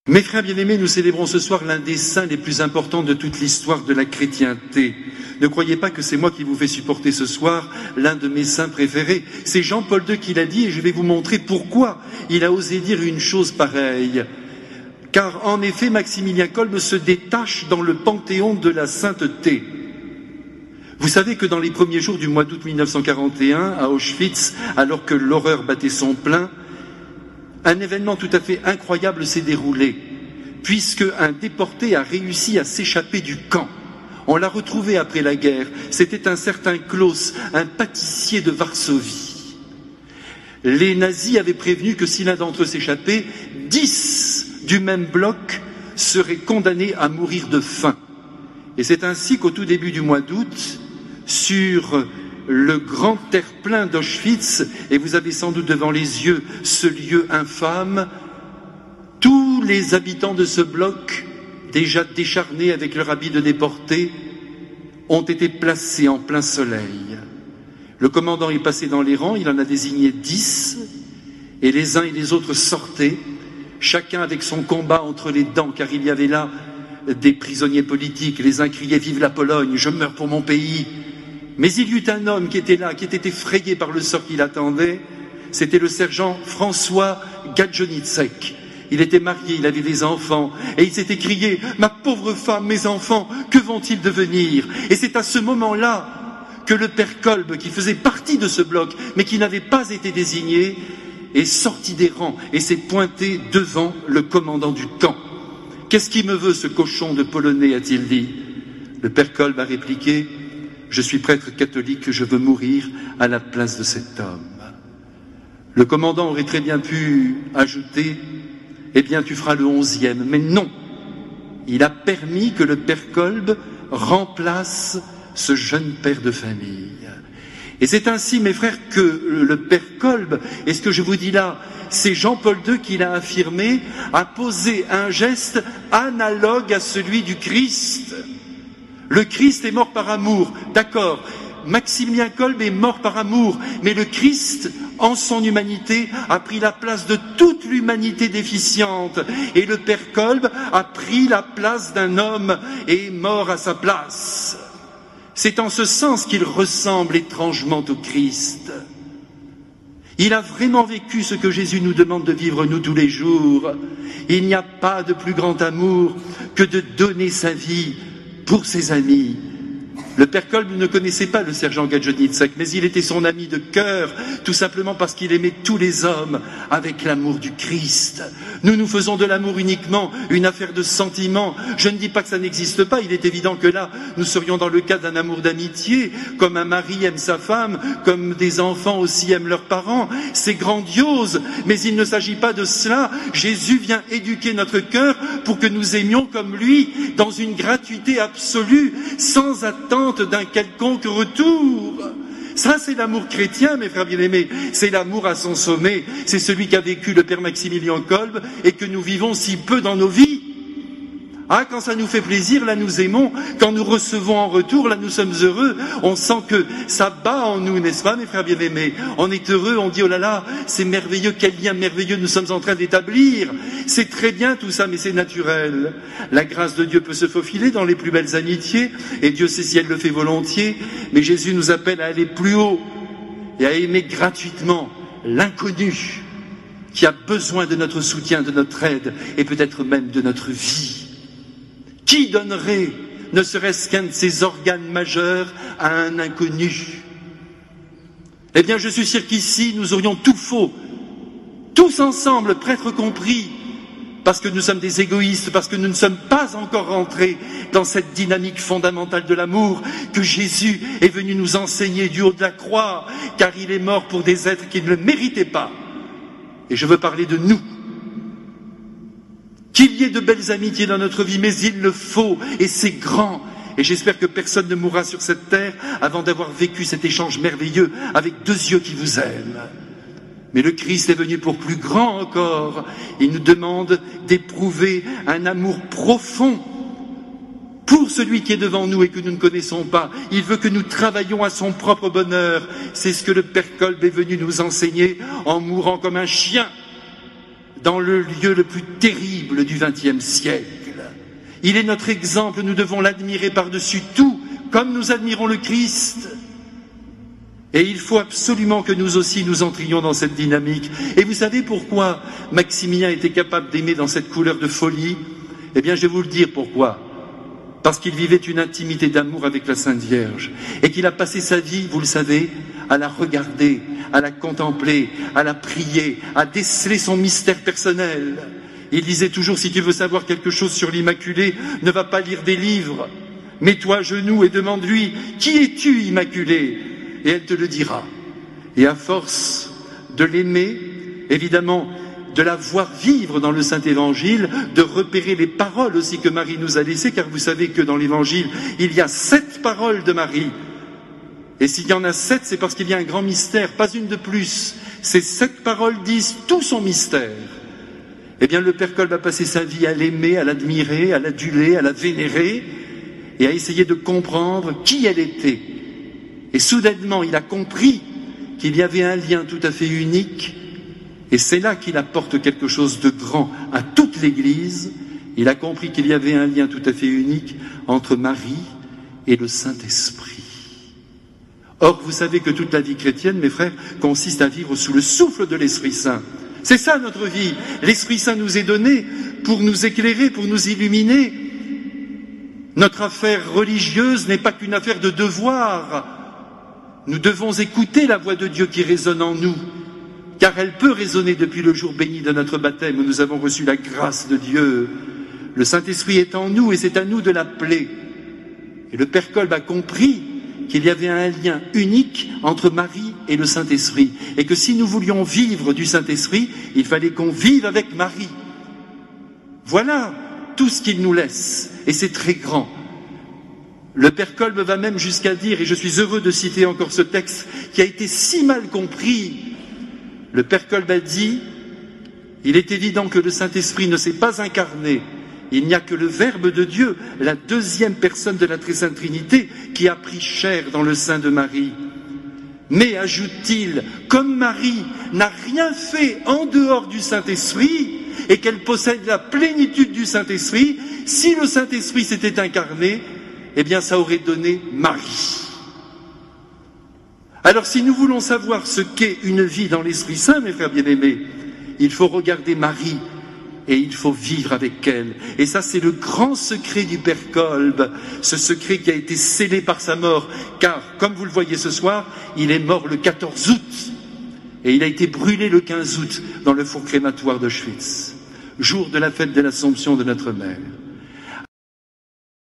Mes frères bien-aimés, nous célébrons ce soir l'un des saints les plus importants de toute l'histoire de la chrétienté. Ne croyez pas que c'est moi qui vous fais supporter ce soir l'un de mes saints préférés. C'est Jean-Paul II qui l'a dit et je vais vous montrer pourquoi il a osé dire une chose pareille. Car en effet, Maximilien Kolbe se détache dans le panthéon de la sainteté. Vous savez que dans les premiers jours du mois d'août 1941, à Auschwitz, alors que l'horreur battait son plein, un événement tout à fait incroyable s'est déroulé, puisque un déporté a réussi à s'échapper du camp. On l'a retrouvé après la guerre. C'était un certain Klaus, un pâtissier de Varsovie. Les nazis avaient prévenu que si l'un d'entre eux s'échappait, 10 du même bloc seraient condamnés à mourir de faim. Et c'est ainsi qu'au tout début du mois d'août, sur le grand terre-plein d'Auschwitz, et vous avez sans doute devant les yeux ce lieu infâme, tous les habitants de ce bloc, déjà décharnés avec leur habit de déportés, ont été placés en plein soleil. Le commandant est passé dans les rangs, il en a désigné 10, et les uns et les autres sortaient, chacun avec son combat entre les dents, car il y avait là des prisonniers politiques. Les uns criaient « Vive la Pologne, je meurs pour mon pays !» Mais il y eut un homme qui était là, qui était effrayé par le sort qui l'attendait. C'était le sergent François Gadjonitsek. Il était marié, il avait des enfants, et il s'était crié « Ma pauvre femme, mes enfants, que vont-ils devenir ?» Et c'est à ce moment-là que le père Kolbe, qui faisait partie de ce bloc, mais qui n'avait pas été désigné, est sorti des rangs et s'est pointé devant le commandant du camp. « Qu'est-ce qu'il me veut, ce cochon de Polonais ?» a-t-il dit. Le père Kolbe a répliqué « Je suis prêtre catholique, je veux mourir à la place de cet homme. » Le commandant aurait très bien pu ajouter « Eh bien, tu feras le 11e. » Mais non, il a permis que le père Kolbe remplace ce jeune père de famille. Et c'est ainsi, mes frères, que le père Kolbe, et ce que je vous dis là, c'est Jean-Paul II qui l'a affirmé, a posé un geste analogue à celui du Christ. Le Christ est mort par amour, d'accord. Maximilien Kolbe est mort par amour, mais le Christ, en son humanité, a pris la place de toute l'humanité déficiente. Et le père Kolbe a pris la place d'un homme et est mort à sa place. C'est en ce sens qu'il ressemble étrangement au Christ. Il a vraiment vécu ce que Jésus nous demande de vivre nous tous les jours. Il n'y a pas de plus grand amour que de donner sa vie pour ses amis. Le père Kolbe ne connaissait pas le sergent Gadjonitsek, mais il était son ami de cœur, tout simplement parce qu'il aimait tous les hommes avec l'amour du Christ. Nous faisons de l'amour uniquement une affaire de sentiment. Je ne dis pas que ça n'existe pas, il est évident que là, nous serions dans le cas d'un amour d'amitié, comme un mari aime sa femme, comme des enfants aussi aiment leurs parents. C'est grandiose, mais il ne s'agit pas de cela. Jésus vient éduquer notre cœur pour que nous aimions comme lui, dans une gratuité absolue, sans attendre d'un quelconque retour. Ça, c'est l'amour chrétien, mes frères bien-aimés. C'est l'amour à son sommet. C'est celui qu'a vécu le père Maximilien Kolbe et que nous vivons si peu dans nos vies. Ah, quand ça nous fait plaisir, là nous aimons. Quand nous recevons en retour, là nous sommes heureux. On sent que ça bat en nous, n'est-ce pas, mes frères bien-aimés? On est heureux, on dit, oh là là, c'est merveilleux, quel lien merveilleux nous sommes en train d'établir. C'est très bien tout ça, mais c'est naturel. La grâce de Dieu peut se faufiler dans les plus belles amitiés, et Dieu sait si elle le fait volontiers, mais Jésus nous appelle à aller plus haut et à aimer gratuitement l'inconnu qui a besoin de notre soutien, de notre aide, et peut-être même de notre vie. Qui donnerait, ne serait-ce qu'un de ses organes majeurs, à un inconnu? Eh bien, je suis sûr qu'ici, nous aurions tout faux, tous ensemble, prêtres compris, parce que nous sommes des égoïstes, parce que nous ne sommes pas encore rentrés dans cette dynamique fondamentale de l'amour que Jésus est venu nous enseigner du haut de la croix, car il est mort pour des êtres qui ne le méritaient pas. Et je veux parler de nous. Qu'il y ait de belles amitiés dans notre vie, mais il le faut, et c'est grand. Et j'espère que personne ne mourra sur cette terre avant d'avoir vécu cet échange merveilleux avec deux yeux qui vous aiment. Mais le Christ est venu pour plus grand encore. Il nous demande d'éprouver un amour profond pour celui qui est devant nous et que nous ne connaissons pas. Il veut que nous travaillions à son propre bonheur. C'est ce que le père Kolbe est venu nous enseigner en mourant comme un chien dans le lieu le plus terrible du XXe siècle. Il est notre exemple, nous devons l'admirer par-dessus tout, comme nous admirons le Christ. Et il faut absolument que nous aussi nous entrions dans cette dynamique. Et vous savez pourquoi Maximilien était capable d'aimer dans cette couleur de folie? Eh bien, je vais vous le dire pourquoi. Parce qu'il vivait une intimité d'amour avec la Sainte Vierge. Et qu'il a passé sa vie, vous le savez, à la regarder, à la contempler, à la prier, à déceler son mystère personnel. Il disait toujours, si tu veux savoir quelque chose sur l'Immaculée, ne va pas lire des livres. Mets-toi à genoux et demande-lui, qui es-tu, Immaculée? Et elle te le dira. Et à force de l'aimer, évidemment, de la voir vivre dans le Saint-Évangile, de repérer les paroles aussi que Marie nous a laissées, car vous savez que dans l'Évangile, il y a 7 paroles de Marie. Et s'il y en a 7, c'est parce qu'il y a un grand mystère, pas une de plus. Ces 7 paroles disent tout son mystère. Eh bien, le Père Kolb va passer sa vie à l'aimer, à l'admirer, à l'aduler, à la vénérer, et à essayer de comprendre qui elle était. Et soudainement, il a compris qu'il y avait un lien tout à fait unique, et c'est là qu'il apporte quelque chose de grand à toute l'Église. Il a compris qu'il y avait un lien tout à fait unique entre Marie et le Saint-Esprit. Or, vous savez que toute la vie chrétienne, mes frères, consiste à vivre sous le souffle de l'Esprit Saint. C'est ça notre vie. L'Esprit Saint nous est donné pour nous éclairer, pour nous illuminer. Notre affaire religieuse n'est pas qu'une affaire de devoir. Nous devons écouter la voix de Dieu qui résonne en nous, car elle peut résonner depuis le jour béni de notre baptême où nous avons reçu la grâce de Dieu. Le Saint-Esprit est en nous et c'est à nous de l'appeler. Et le Père Kolb a compris qu'il y avait un lien unique entre Marie et le Saint-Esprit, et que si nous voulions vivre du Saint-Esprit, il fallait qu'on vive avec Marie. Voilà tout ce qu'il nous laisse, et c'est très grand. Le Père Kolb va même jusqu'à dire, et je suis heureux de citer encore ce texte qui a été si mal compris, le Père Kolb a dit, il est évident que le Saint-Esprit ne s'est pas incarné. Il n'y a que le Verbe de Dieu, la deuxième personne de la Très Sainte Trinité, qui a pris chair dans le sein de Marie. Mais, ajoute-t-il, comme Marie n'a rien fait en dehors du Saint-Esprit, et qu'elle possède la plénitude du Saint-Esprit, si le Saint-Esprit s'était incarné, eh bien ça aurait donné Marie. Alors si nous voulons savoir ce qu'est une vie dans l'Esprit Saint, mes frères bien-aimés, il faut regarder Marie et il faut vivre avec elle. Et ça, c'est le grand secret du Père Kolb, ce secret qui a été scellé par sa mort, car, comme vous le voyez ce soir, il est mort le 14 août et il a été brûlé le 15 août dans le four crématoire d'Auschwitz, jour de la fête de l'Assomption de notre Mère.